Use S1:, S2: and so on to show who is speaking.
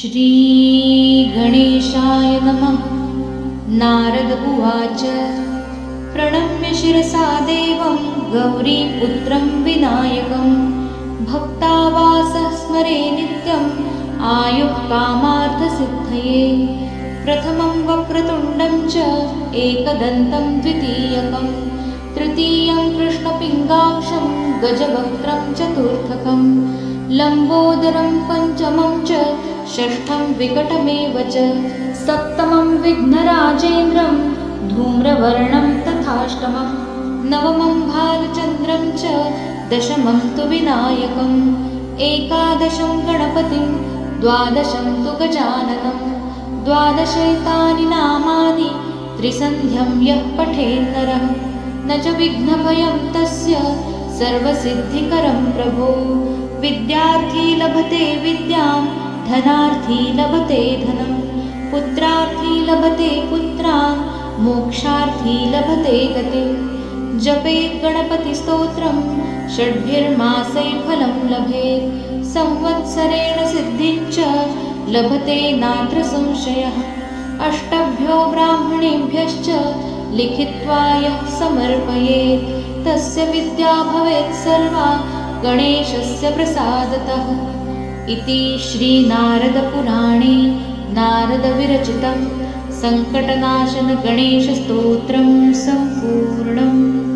S1: श्रीगणेशाय नमः। नारद उवाच प्रणम्य शिरसा देवं गौरीपुत्रं विनायकं भक्तावासः स्मरे नित्यम् आयुः कामार्थसिद्धये। प्रथमं वक्रतुण्डं च एकदन्तं द्वितीयकं तृतीयं कृष्णपिङ्गाक्षं गजवक्त्रं चतुर्थकं लम्बोदरं पञ्चमं च षष्ठं विकटमेव च सप्तमं विघ्नराजेन्द्रं धूम्रवर्णं तथाष्टमं नवमं भालचन्द्रं च दशमं तु विनायकम् एकादशं गणपतिं द्वादशं तु गजाननं द्वादशैतानि नामानि त्रिसन्ध्यं यः पठेन्नरः न च विघ्नभयं तस्य सर्वसिद्धिकरं प्रभो। विद्यार्थी लभते विद्यां धनार्थी लभते धनं पुत्रार्थी लभते पुत्रान् मोक्षार्थी लभते गतिं। जपेत् गणपतिस्तोत्रं षड्भिर्मासै फलं लभेत् संवत्सरेण सिद्धिं च लभते नात्र संशयः। अष्टभ्यो ब्राह्मणेभ्यश्च लिखित्वा यः समर्पयेत् तस्य विद्या भवेत् सर्वा गणेशस्य प्रसादतः। इति श्रीनारदपुराणे नारदविरचितं सङ्कटनाशन गणेशस्तोत्रं सम्पूर्णम्।